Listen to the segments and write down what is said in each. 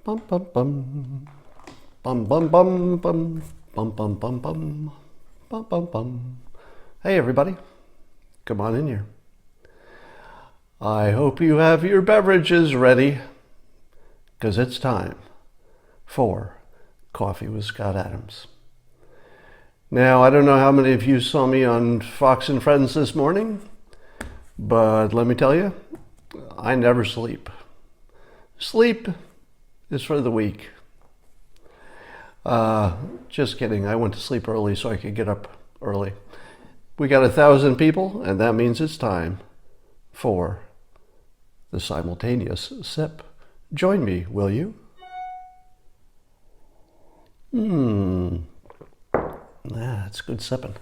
Bum bum bum. Bum bum bum bum. Bum bum bum bum. Bum bum bum. Hey everybody, come on in here. I hope you have your beverages ready, because it's time for Coffee with Scott Adams. Now, I don't know how many of you saw me on Fox and Friends this morning, but let me tell you, I never sleep. Sleep is for the weak. Just kidding. I went to sleep early so I could get up early. We got 1,000 people, and that means it's time for the simultaneous sip. Join me, will you? That's good sipping.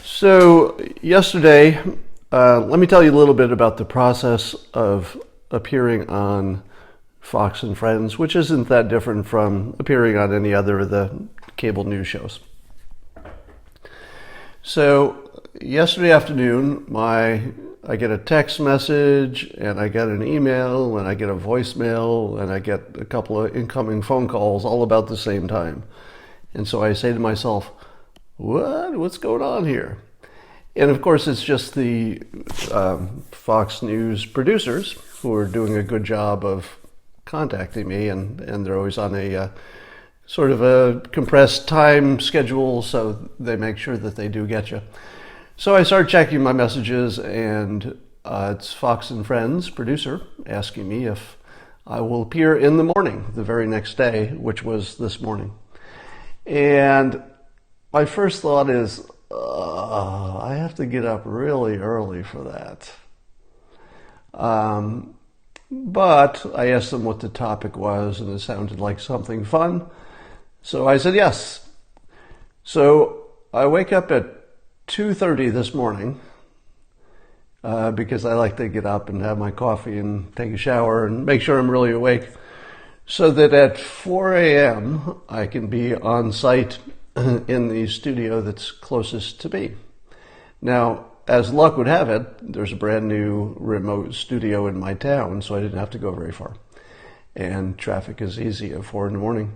So yesterday, let me tell you a little bit about the process of appearing on Fox and Friends, which isn't that different from appearing on any other of the cable news shows. So yesterday afternoon, I get a text message, and I get an email, and I get a voicemail, and I get a couple of incoming phone calls all about the same time. And so I say to myself, what's going on here? And of course, it's just the Fox News producers who are doing a good job of contacting me, and they're always on a sort of a compressed time schedule, so they make sure that they do get you. So I start checking my messages, and it's Fox and Friends producer asking me if I will appear in the morning the very next day, which was this morning. And my first thought is, I have to get up really early for that. But I asked them what the topic was, and it sounded like something fun. So I said yes. So I wake up at 2:30 this morning because I like to get up and have my coffee and take a shower and make sure I'm really awake, so that at 4 a.m. I can be on site in the studio that's closest to me. Now, as luck would have it, there's a brand new remote studio in my town, so I didn't have to go very far. And traffic is easy at 4 in the morning.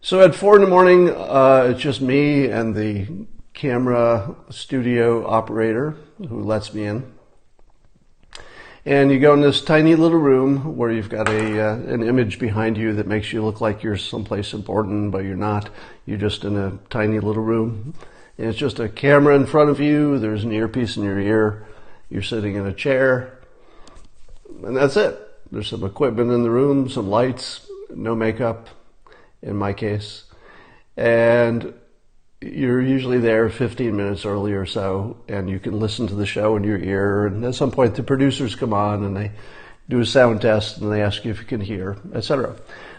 So at 4 in the morning, it's just me and the camera studio operator who lets me in. And you go in this tiny little room where you've got an image behind you that makes you look like you're someplace important, but you're not. You're just in a tiny little room. And it's just a camera in front of you. There's an earpiece in your ear. You're sitting in a chair. And that's it. There's some equipment in the room, some lights, no makeup in my case. And you're usually there 15 minutes early or so, and you can listen to the show in your ear. And at some point, the producers come on and they do a sound test, and they ask you if you can hear, etc.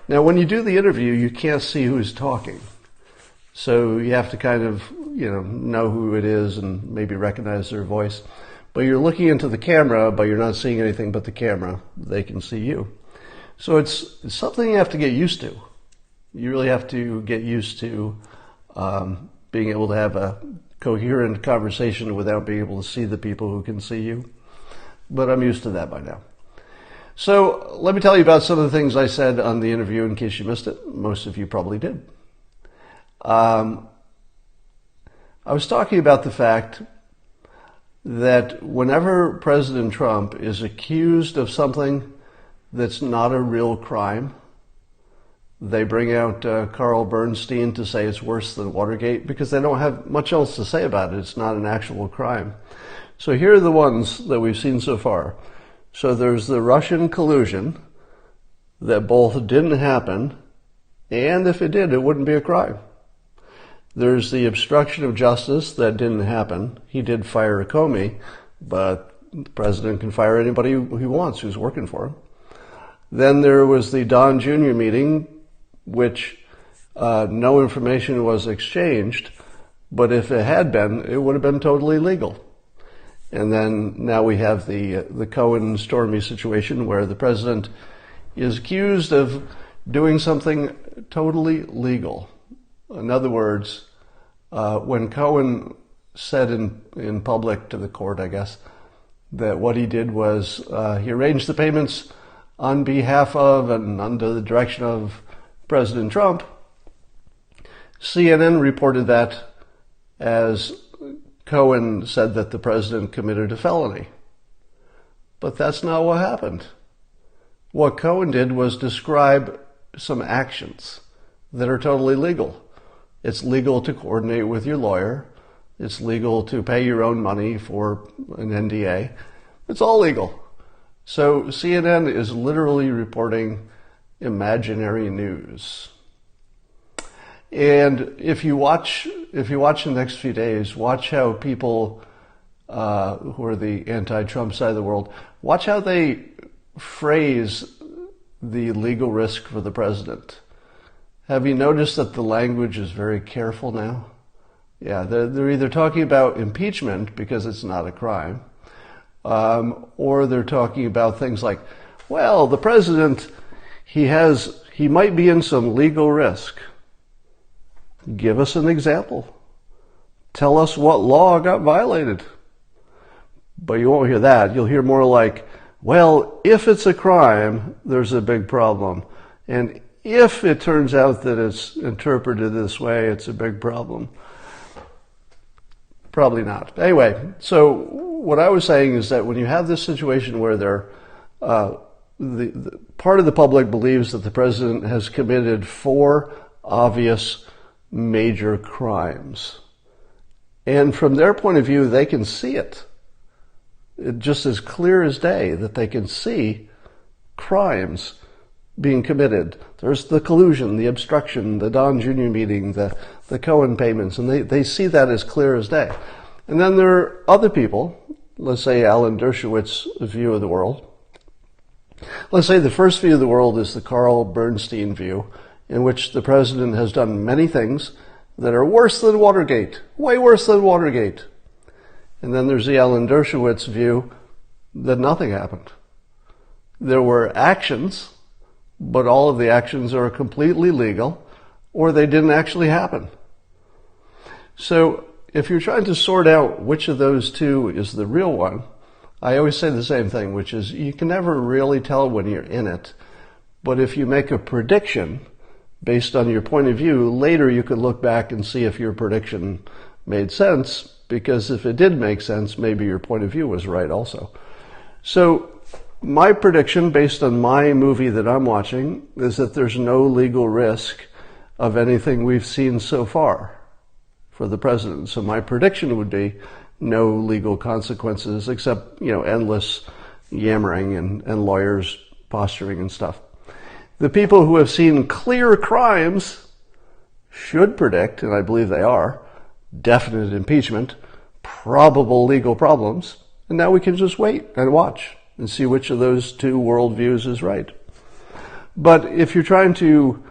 Now, when you do the interview, you can't see who's talking. So you have to kind of, know who it is and maybe recognize their voice. But you're looking into the camera, but you're not seeing anything but the camera. They can see you. So it's something you have to get used to. You really have to get used to being able to have a coherent conversation without being able to see the people who can see you. But I'm used to that by now. So let me tell you about some of the things I said on the interview in case you missed it. Most of you probably did. I was talking about the fact that whenever President Trump is accused of something that's not a real crime, they bring out Carl Bernstein to say it's worse than Watergate because they don't have much else to say about it. It's not an actual crime. So here are the ones that we've seen so far. So there's the Russian collusion that both didn't happen, and if it did, it wouldn't be a crime. There's the obstruction of justice that didn't happen. He did fire Comey, but the president can fire anybody he wants who's working for him. Then there was the Don Jr. meeting, which no information was exchanged, but if it had been, it would have been totally legal. And then now we have the Cohen Stormy situation where the president is accused of doing something totally legal. In other words, when Cohen said in public to the court, I guess, that what he did was he arranged the payments on behalf of and under the direction of President Trump, CNN reported that as Cohen said that the president committed a felony. But that's not what happened. What Cohen did was describe some actions that are totally legal. It's legal to coordinate with your lawyer. It's legal to pay your own money for an NDA. It's all legal. So CNN is literally reporting imaginary news. And if you watch the next few days, watch how people who are the anti-Trump side of the world, watch how they phrase the legal risk for the president. Have you noticed that the language is very careful now? Yeah, they're either talking about impeachment because it's not a crime, or they're talking about things like, well, the president, he might be in some legal risk. Give us an example. Tell us what law got violated. But you won't hear that. You'll hear more like, well, if it's a crime, there's a big problem. And if it turns out that it's interpreted this way, it's a big problem. Probably not. Anyway, so what I was saying is that when you have this situation where the part of the public believes that the president has committed 4 obvious major crimes, and from their point of view, they can see it. It's just as clear as day that they can see crimes being committed. There's the collusion, the obstruction, the Don Jr. meeting, the Cohen payments, and they see that as clear as day. And then there are other people, let's say Alan Dershowitz's view of the world. Let's say the first view of the world is the Carl Bernstein view, in which the president has done many things that are worse than Watergate, way worse than Watergate. And then there's the Alan Dershowitz view that nothing happened. There were actions, but all of the actions are completely legal, or they didn't actually happen. So if you're trying to sort out which of those two is the real one, I always say the same thing, which is you can never really tell when you're in it. But if you make a prediction based on your point of view, later you could look back and see if your prediction made sense, because if it did make sense, maybe your point of view was right also. So my prediction, based on my movie that I'm watching, is that there's no legal risk of anything we've seen so far for the president. So my prediction would be no legal consequences except, endless yammering and lawyers posturing and stuff. The people who have seen clear crimes should predict, and I believe they are, definite impeachment, probable legal problems, and now we can just wait and watch and see which of those two worldviews is right. But if you're trying to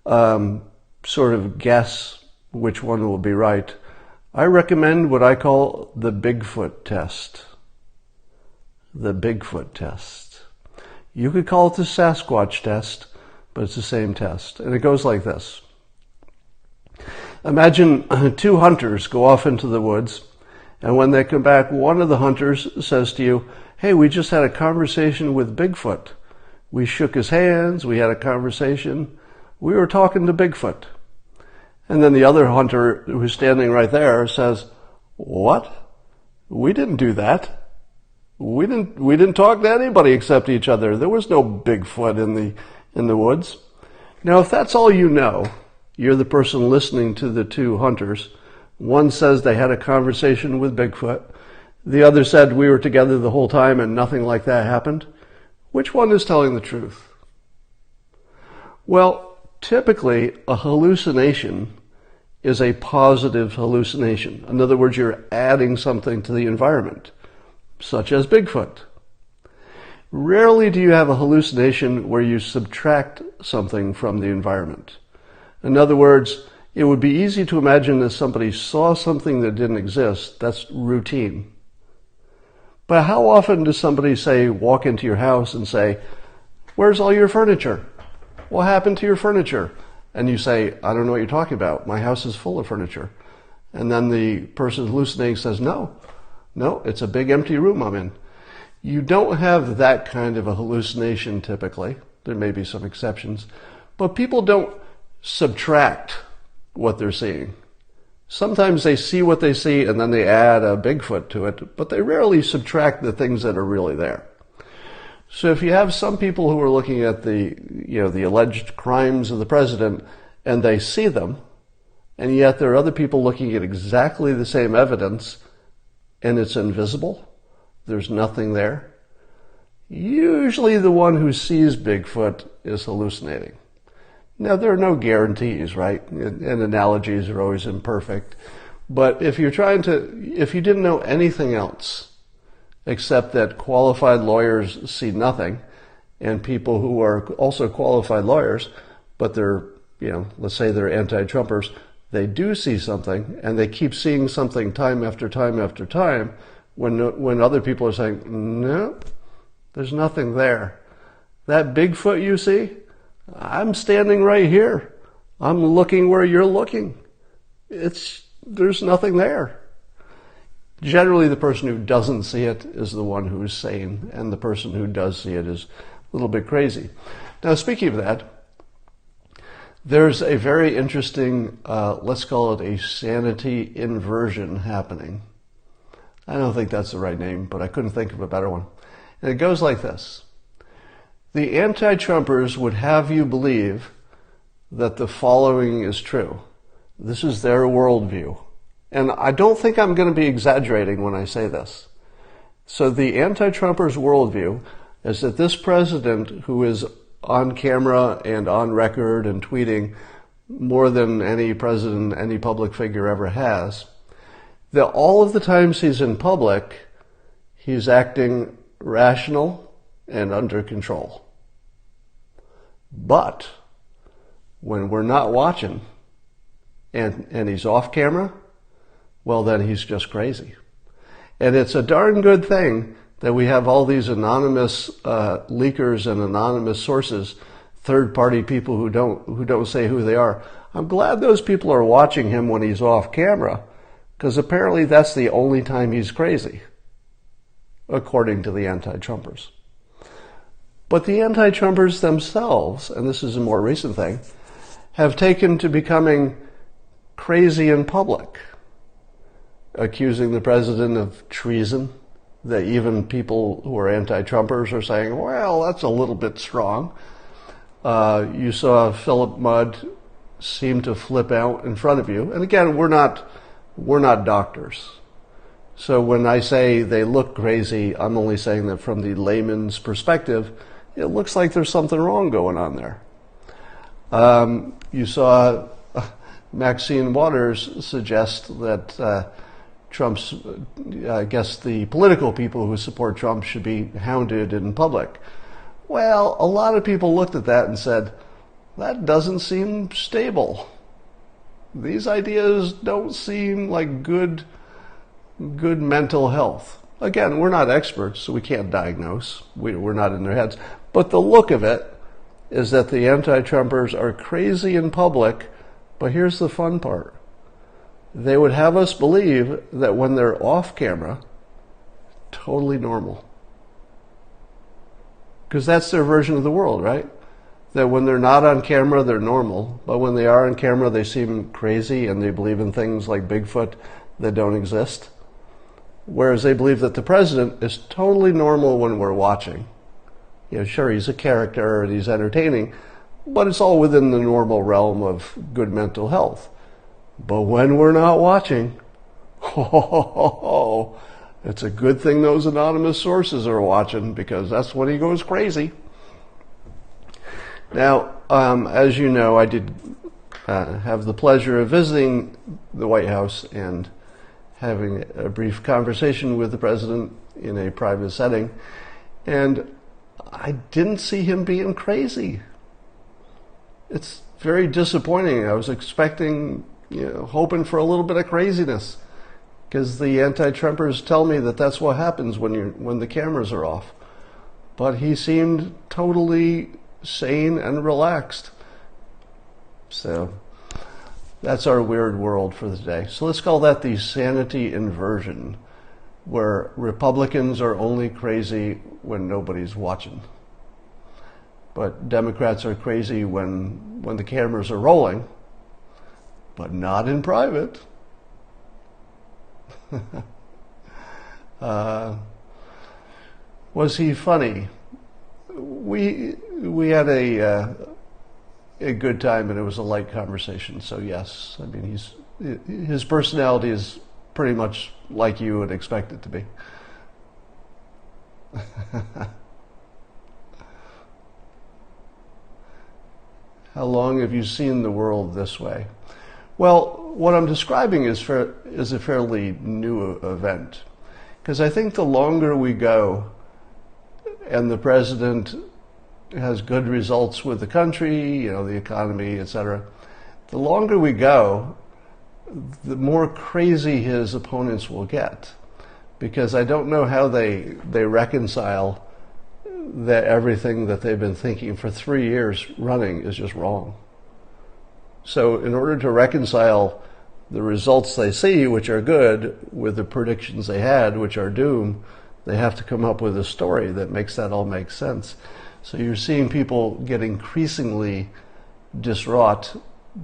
sort of guess which one will be right, I recommend what I call the Bigfoot Test. The Bigfoot Test. You could call it the Sasquatch Test, but it's the same test. And it goes like this. Imagine 2 hunters go off into the woods, and when they come back, one of the hunters says to you, hey, we just had a conversation with Bigfoot. We shook his hands, we had a conversation, we were talking to Bigfoot. And then the other hunter who's standing right there says, what? We didn't do that. We didn't talk to anybody except each other. There was no Bigfoot in the woods. Now, if that's all you know, you're the person listening to the 2 hunters. One says they had a conversation with Bigfoot. The other said we were together the whole time and nothing like that happened. Which one is telling the truth? Well, typically a hallucination is a positive hallucination. In other words, you're adding something to the environment, such as Bigfoot. Rarely do you have a hallucination where you subtract something from the environment. In other words, it would be easy to imagine that somebody saw something that didn't exist. That's routine. But how often does somebody walk into your house and say, where's all your furniture? What happened to your furniture? And you say, I don't know what you're talking about. My house is full of furniture. And then the person hallucinating says, no, it's a big empty room I'm in. You don't have that kind of a hallucination typically. There may be some exceptions, but people don't subtract what they're seeing. Sometimes they see what they see and then they add a Bigfoot to it, but they rarely subtract the things that are really there. So if you have some people who are looking at the alleged crimes of the president and they see them, and yet there are other people looking at exactly the same evidence and it's invisible, there's nothing there, usually the one who sees Bigfoot is hallucinating. Now, there are no guarantees, right? And analogies are always imperfect. But if you didn't know anything else, except that qualified lawyers see nothing, and people who are also qualified lawyers, but they're, let's say they're anti-Trumpers, they do see something, and they keep seeing something time after time after time, when other people are saying, no, there's nothing there. That Bigfoot you see, I'm standing right here. I'm looking where you're looking. There's nothing there. Generally, the person who doesn't see it is the one who's sane, and the person who does see it is a little bit crazy. Now, speaking of that, there's a very interesting, let's call it a sanity inversion happening. I don't think that's the right name, but I couldn't think of a better one. And it goes like this. The anti-Trumpers would have you believe that the following is true. This is their worldview. And I don't think I'm going to be exaggerating when I say this. So the anti-Trumpers' worldview is that this president, who is on camera and on record and tweeting more than any president, any public figure ever has, that all of the times he's in public, he's acting rational and under control. But when we're not watching and he's off camera, well, then he's just crazy. And it's a darn good thing that we have all these anonymous leakers and anonymous sources, third-party people who don't say who they are. I'm glad those people are watching him when he's off camera, because apparently that's the only time he's crazy, according to the anti-Trumpers. But the anti-Trumpers themselves, and this is a more recent thing, have taken to becoming crazy in public, accusing the president of treason, that even people who are anti-Trumpers are saying, well, that's a little bit strong. You saw Philip Mudd seem to flip out in front of you. And again, we're not doctors. So when I say they look crazy, I'm only saying that from the layman's perspective, it looks like there's something wrong going on there. You saw Maxine Waters suggest that Trump's, I guess the political people who support Trump should be hounded in public. Well, a lot of people looked at that and said, that doesn't seem stable. These ideas don't seem like good mental health. Again, we're not experts, so we can't diagnose. We're not in their heads. But the look of it is that the anti-Trumpers are crazy in public, but here's the fun part. They would have us believe that when they're off camera, totally normal. Because that's their version of the world, right? That when they're not on camera, they're normal. But when they are on camera, they seem crazy and they believe in things like Bigfoot that don't exist. Whereas they believe that the president is totally normal when we're watching. Sure, he's a character and he's entertaining, but it's all within the normal realm of good mental health. But when we're not watching, it's a good thing those anonymous sources are watching, because that's when he goes crazy. Now, as you know, I did have the pleasure of visiting the White House and having a brief conversation with the president in a private setting, and I didn't see him being crazy. It's very disappointing. I was expecting, hoping for a little bit of craziness, because the anti-Trumpers tell me that that's what happens when the cameras are off. But he seemed totally sane and relaxed. So that's our weird world for the day. So let's call that the sanity inversion. where Republicans are only crazy when nobody's watching. But Democrats are crazy when the cameras are rolling, but not in private. Was he funny? We had a good time, and it was a light conversation. So yes, I mean his personality is pretty much like you would expect it to be. How long have you seen the world this way? Well, what I'm describing is a fairly new event, because I think the longer we go, and the president has good results with the country, the economy, etc., the longer we go, the more crazy his opponents will get, because I don't know how they reconcile that everything that they've been thinking for 3 years running is just wrong. So in order to reconcile the results they see, which are good, with the predictions they had, which are doom, they have to come up with a story that makes that all make sense. So you're seeing people get increasingly distraught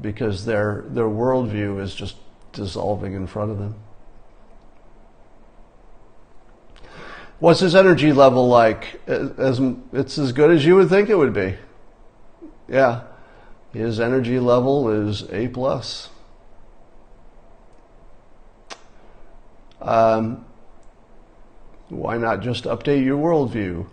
because their worldview is just dissolving in front of them. What's his energy level like? It's as good as you would think it would be. Yeah, his energy level is A+. Why not just update your worldview?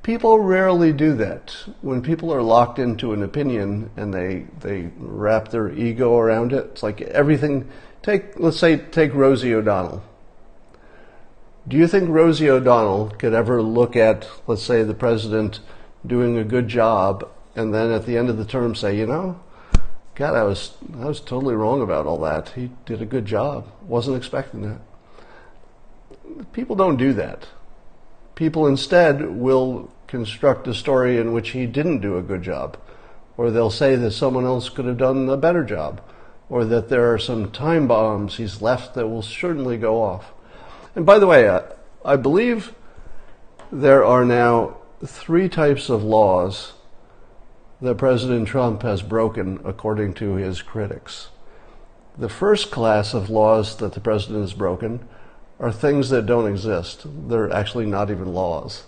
People rarely do that. When people are locked into an opinion and they wrap their ego around it, it's like everything. Let's take Rosie O'Donnell. Do you think Rosie O'Donnell could ever look at, let's say, the president doing a good job, and then at the end of the term say, God, I was totally wrong about all that. He did a good job. Wasn't expecting that. People don't do that. People instead will construct a story in which he didn't do a good job, or they'll say that someone else could have done a better job, or that there are some time bombs he's left that will certainly go off. And by the way, I believe there are now 3 types of laws that President Trump has broken according to his critics. The first class of laws that the president has broken are things that don't exist. They're actually not even laws.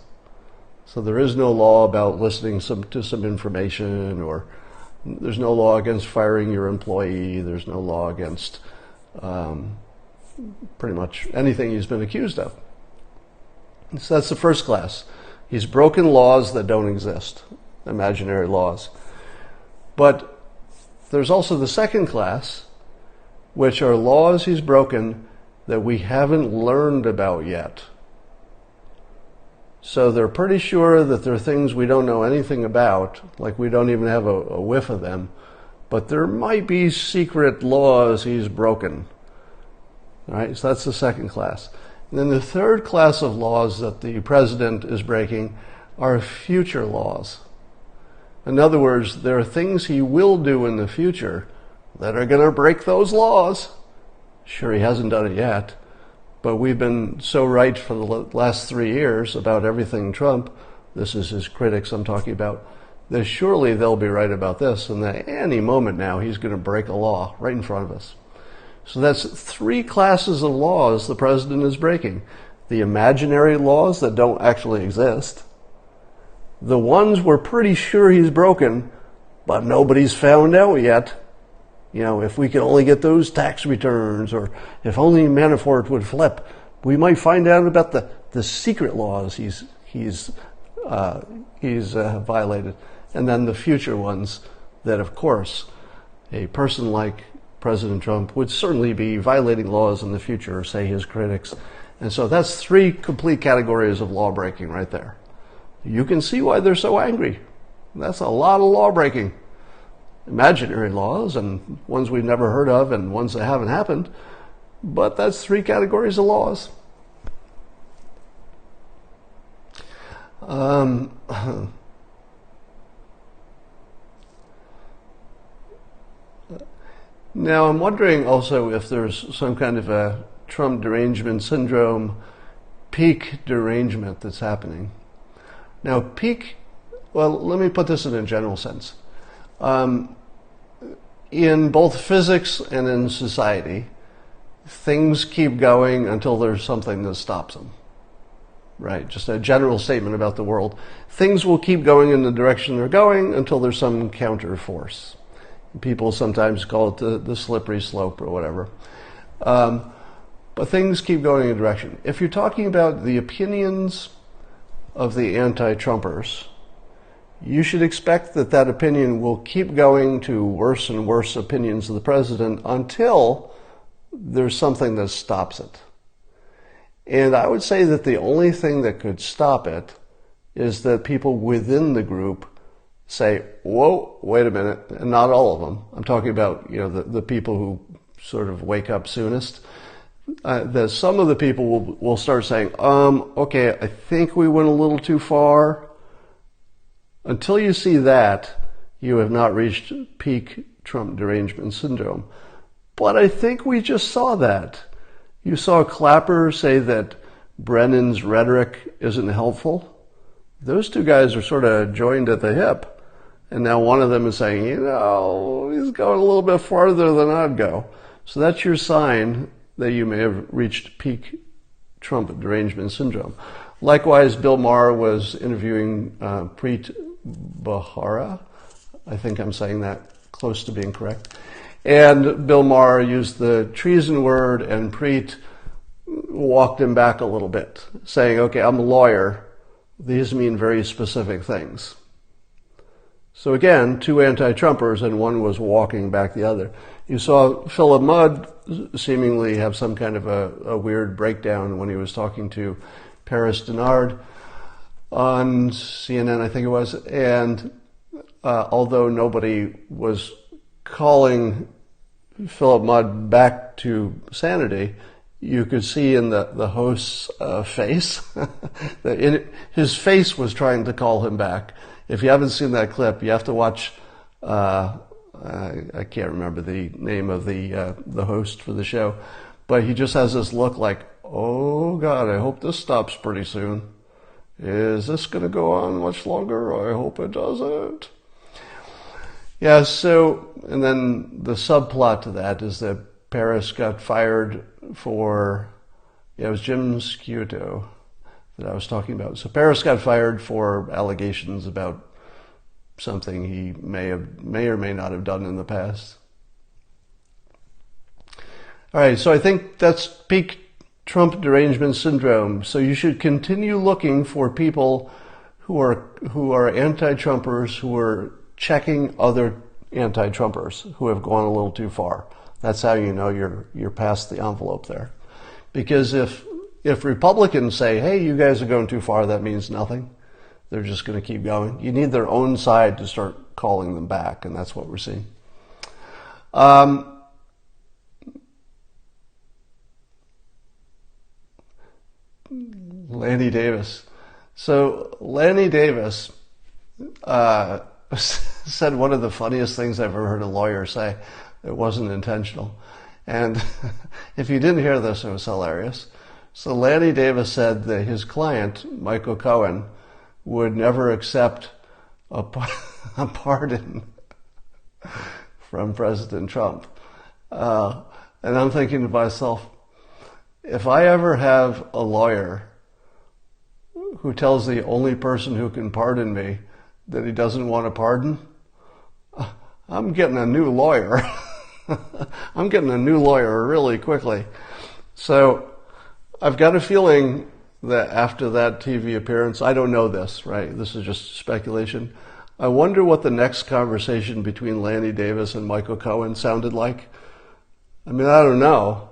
So there is no law about listening to some information, or there's no law against firing your employee. There's no law against pretty much anything he's been accused of. So that's the first class. He's broken laws that don't exist, imaginary laws. But there's also the second class, which are laws he's broken that we haven't learned about yet. So they're pretty sure that there are things we don't know anything about, like we don't even have a whiff of them, but there might be secret laws he's broken. All right, so that's the second class. And then the third class of laws that the president is breaking are future laws. In other words, there are things he will do in the future that are going to break those laws. Sure, he hasn't done it yet, but we've been so right for the last 3 years about everything Trump. This is his critics I'm talking about. That surely they'll be right about this, and that any moment now he's going to break a law right in front of us. So that's 3 classes of laws the president is breaking. The imaginary laws that don't actually exist. The ones we're pretty sure he's broken, but nobody's found out yet. If we could only get those tax returns, or if only Manafort would flip, we might find out about the secret laws he's violated. And then the future ones that, of course, a person like President Trump would certainly be violating laws in the future, say his critics. And so that's 3 complete categories of law breaking right there. You can see why they're so angry. That's a lot of law breaking. Imaginary laws, and ones we've never heard of, and ones that haven't happened. But that's 3 categories of laws. Now, I'm wondering also if there's some kind of a Trump derangement syndrome peak derangement that's happening. Now, let me put this in a general sense. In both physics and in society, things keep going until there's something that stops them. Right? Just a general statement about the world. Things will keep going in the direction they're going until there's some counter force. People sometimes call it the slippery slope or whatever. But things keep going in a direction. If you're talking about the opinions of the anti-Trumpers, you should expect that opinion will keep going to worse and worse opinions of the president until there's something that stops it. And I would say that the only thing that could stop it is that people within the group say, whoa, wait a minute, and not all of them. I'm talking about, the people who sort of wake up soonest. That some of the people will start saying, okay, I think we went a little too far. Until you see that, you have not reached peak Trump derangement syndrome. But I think we just saw that. You saw Clapper say that Brennan's rhetoric isn't helpful. Those two guys are sort of joined at the hip. And now one of them is saying, he's going a little bit farther than I'd go. So that's your sign that you may have reached peak Trump derangement syndrome. Likewise, Bill Maher was interviewing Preet Bharara. I think I'm saying that close to being correct. And Bill Maher used the treason word, and Preet walked him back a little bit, saying, okay, I'm a lawyer. These mean very specific things. So again, two anti-Trumpers, and one was walking back the other. You saw Philip Mudd seemingly have some kind of a weird breakdown when he was talking to Paris Denard on CNN, I think it was. And although nobody was calling Philip Mudd back to sanity, you could see in the host's face that his face was trying to call him back. If you haven't seen that clip, you have to watch. I can't remember the name of the host for the show, but he just has this look like, oh God, I hope this stops pretty soon. Is this going to go on much longer? I hope it doesn't. Yeah, so, and then the subplot to that is that Paris got fired for, it was Jim Sciutto that I was talking about. So Paris got fired for allegations about something he may or may not have done in the past. All right, so I think that's peak Trump derangement syndrome. So you should continue looking for people who are anti-Trumpers, who are checking other anti-Trumpers who have gone a little too far. That's how you know you're past the envelope there. Because if Republicans say, hey, you guys are going too far, that means nothing. They're just going to keep going. You need their own side to start calling them back, and that's what we're seeing. Lanny Davis. So Lanny Davis said one of the funniest things I've ever heard a lawyer say. It wasn't intentional. And if you didn't hear this, it was hilarious. So Lanny Davis said that his client, Michael Cohen, would never accept a pardon from President Trump. And I'm thinking to myself, if I ever have a lawyer who tells the only person who can pardon me that he doesn't want a pardon, I'm getting a new lawyer. I'm getting a new lawyer really quickly. So I've got a feeling that after that TV appearance, I don't know this, right? This is just speculation. I wonder what the next conversation between Lanny Davis and Michael Cohen sounded like. I mean, I don't know,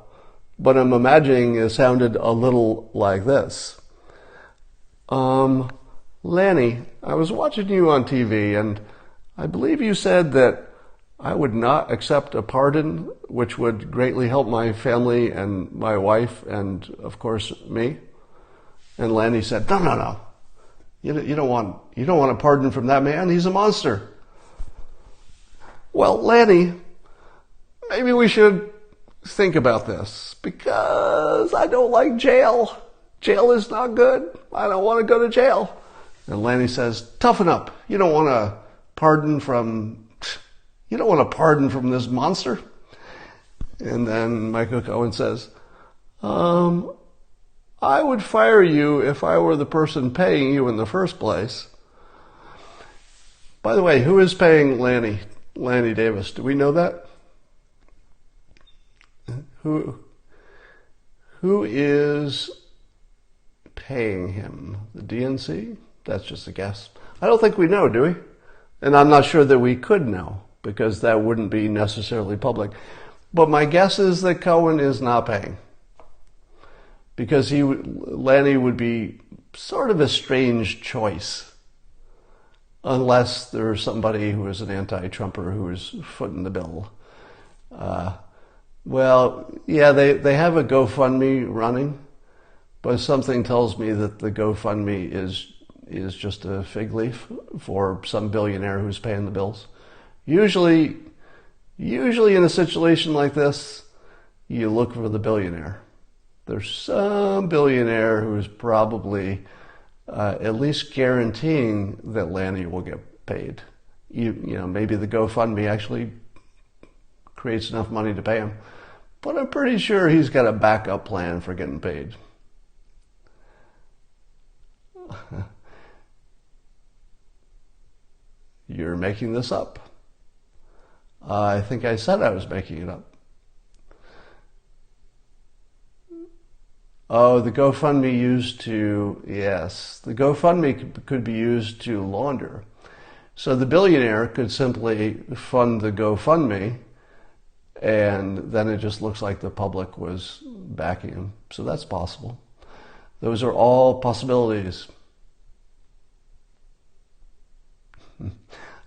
but I'm imagining it sounded a little like this. Lanny, I was watching you on TV, and I believe you said that I would not accept a pardon, which would greatly help my family and my wife and, of course, me. And Lanny said, no. You don't want a pardon from that man. He's a monster. Well, Lanny, maybe we should think about this, because I don't like jail. Jail is not good. I don't want to go to jail. And Lanny says, toughen up. You don't want to pardon from this monster. And then Michael Cohen says, I would fire you if I were the person paying you in the first place. By the way, who is paying Lanny Davis? Do we know that? Who is paying him? The DNC? That's just a guess. I don't think we know, do we? And I'm not sure that we could know, because that wouldn't be necessarily public. But my guess is that Cohen is not paying, because Lanny would be sort of a strange choice, unless there's somebody who is an anti-Trumper who is footing the bill. Well, yeah, they have a GoFundMe running, but something tells me that the GoFundMe is just a fig leaf for some billionaire who's paying the bills. Usually in a situation like this, you look for the billionaire. There's some billionaire who's probably at least guaranteeing that Lanny will get paid. You know, maybe the GoFundMe actually creates enough money to pay him. But I'm pretty sure he's got a backup plan for getting paid. You're making this up. I think I said I was making it up. Oh, the GoFundMe the GoFundMe could be used to launder. So the billionaire could simply fund the GoFundMe, and then it just looks like the public was backing him. So that's possible. Those are all possibilities.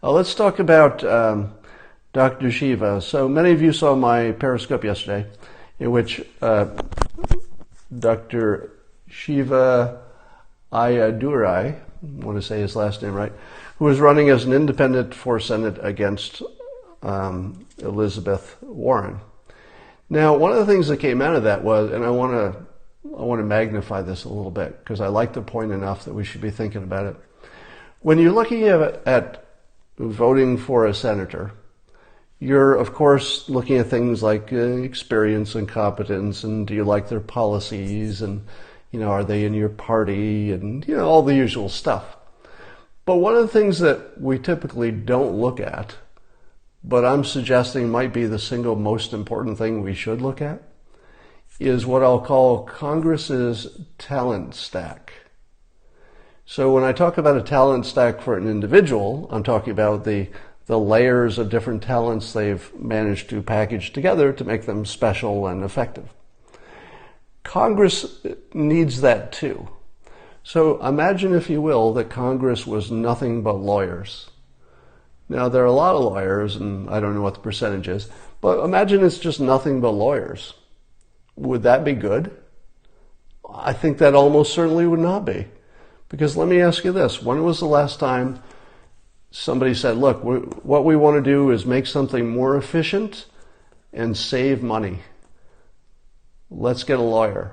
Let's talk about Dr. Shiva. So many of you saw my Periscope yesterday, in which Dr. Shiva Ayyadurai, I want to say his last name right, who was running as an independent for Senate against Elizabeth Warren. Now, one of the things that came out of that was, and I want to magnify this a little bit, because I like the point enough that we should be thinking about it. When you're looking at voting for a senator, you're, of course, looking at things like experience and competence, and do you like their policies, and, you know, are they in your party, and, you know, all the usual stuff. But one of the things that we typically don't look at, but I'm suggesting might be the single most important thing we should look at, is what I'll call Congress's talent stack. So when I talk about a talent stack for an individual, I'm talking about the layers of different talents they've managed to package together to make them special and effective. Congress needs that too. So imagine, if you will, that Congress was nothing but lawyers. Now, there are a lot of lawyers, and I don't know what the percentage is, but imagine it's just nothing but lawyers. Would that be good? I think that almost certainly would not be. Because let me ask you this, when was the last time somebody said, look, what we want to do is make something more efficient and save money. Let's get a lawyer.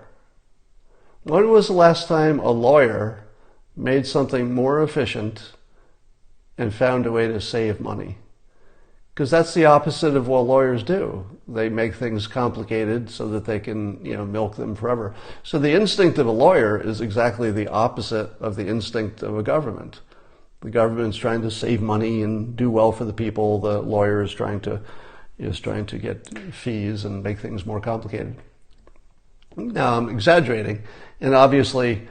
When was the last time a lawyer made something more efficient and found a way to save money? Because that's the opposite of what lawyers do. They make things complicated so that they can, you know, milk them forever. So the instinct of a lawyer is exactly the opposite of the instinct of a government. The government's trying to save money and do well for the people. The lawyer is trying to get fees and make things more complicated. Now, I'm exaggerating, and obviously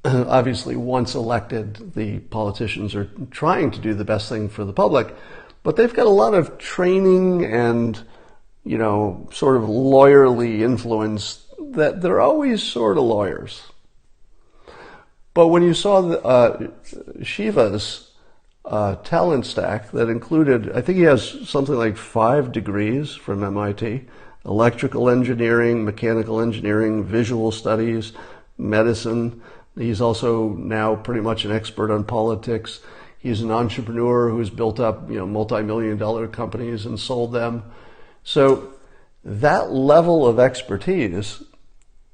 once elected, the politicians are trying to do the best thing for the public, but they've got a lot of training and, you know, sort of lawyerly influence that they're always sort of lawyers. But when you saw Shiva's talent stack that included, I think he has something like 5 degrees from MIT, electrical engineering, mechanical engineering, visual studies, medicine. He's also now pretty much an expert on politics. He's an entrepreneur who's built up, you know, multi-million-dollar companies and sold them. So that level of expertise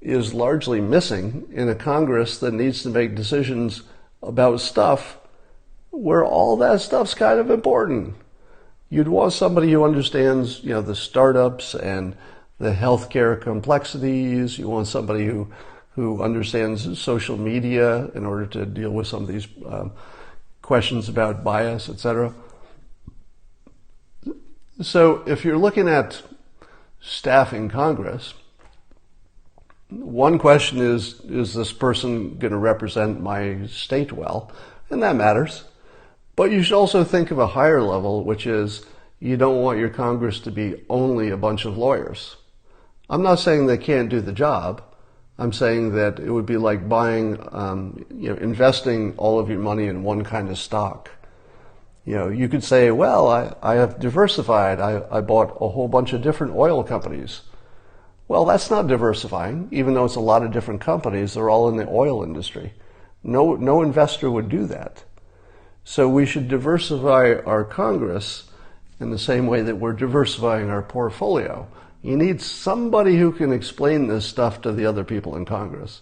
is largely missing in a Congress that needs to make decisions about stuff where all that stuff's kind of important. You'd want somebody who understands, the startups and the healthcare complexities. You want somebody who understands social media in order to deal with some of these questions about bias, etc. So if you're looking at staffing Congress, one question is this person going to represent my state well? And that matters. But you should also think of a higher level, which is you don't want your Congress to be only a bunch of lawyers. I'm not saying they can't do the job. I'm saying that it would be like buying, investing all of your money in one kind of stock. You could say, well, I have diversified. I bought a whole bunch of different oil companies. Well, that's not diversifying, even though it's a lot of different companies. They're all in the oil industry. No investor would do that. So we should diversify our Congress in the same way that we're diversifying our portfolio. You need somebody who can explain this stuff to the other people in Congress.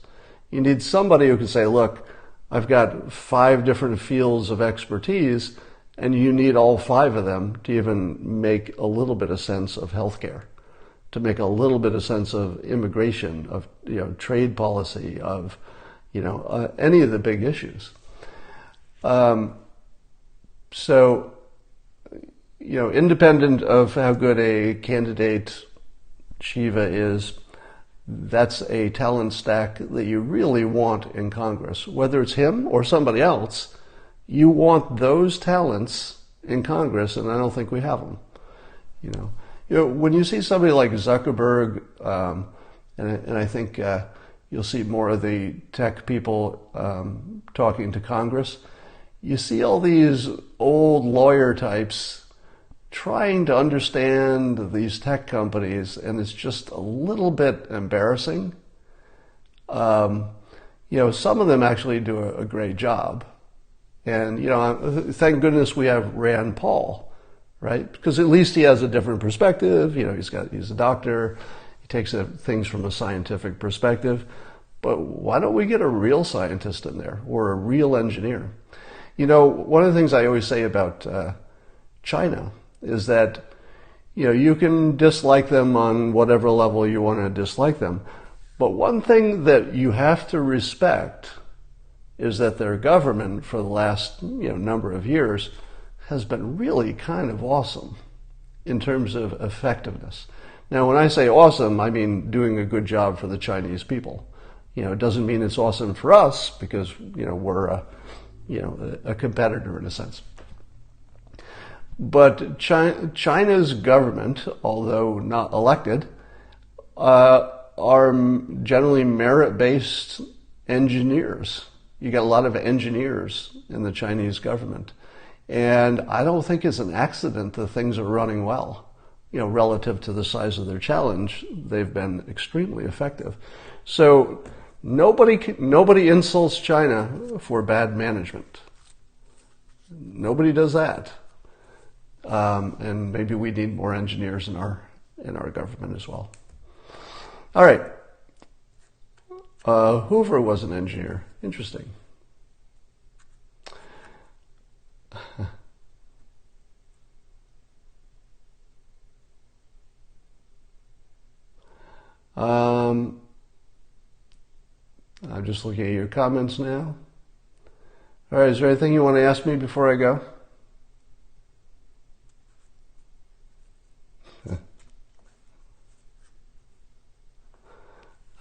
You need somebody who can say, look, I've got 5 different fields of expertise, and you need all 5 of them to even make a little bit of sense of healthcare, to make a little bit of sense of immigration, of trade policy, of any of the big issues. So, independent of how good a candidate Shiva is, that's a talent stack that you really want in Congress. Whether it's him or somebody else, you want those talents in Congress, and I don't think we have them. When you see somebody like Zuckerberg, and I think you'll see more of the tech people talking to Congress, you see all these old lawyer types trying to understand these tech companies, and it's just a little bit embarrassing. Some of them actually do a great job. And, thank goodness we have Rand Paul, right? Because at least he has a different perspective. He's a doctor. He takes things from a scientific perspective. But why don't we get a real scientist in there or a real engineer? One of the things I always say about China is that, you can dislike them on whatever level you want to dislike them. But one thing that you have to respect is that their government for the last number of years has been really kind of awesome in terms of effectiveness. Now, when I say awesome, I mean doing a good job for the Chinese people. It doesn't mean it's awesome for us because we're a competitor in a sense. But China's government, although not elected, are generally merit-based engineers. You got a lot of engineers in the Chinese government. And I don't think it's an accident that things are running well. Relative to the size of their challenge, they've been extremely effective. So nobody insults China for bad management. Nobody does that. And maybe we need more engineers in our government as well. All right. Hoover was an engineer. Interesting. I'm just looking at your comments now. All right, is there anything you want to ask me before I go?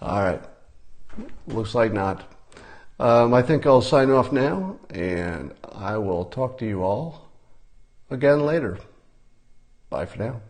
All right. Looks like not. I think I'll sign off now, and I will talk to you all again later. Bye for now.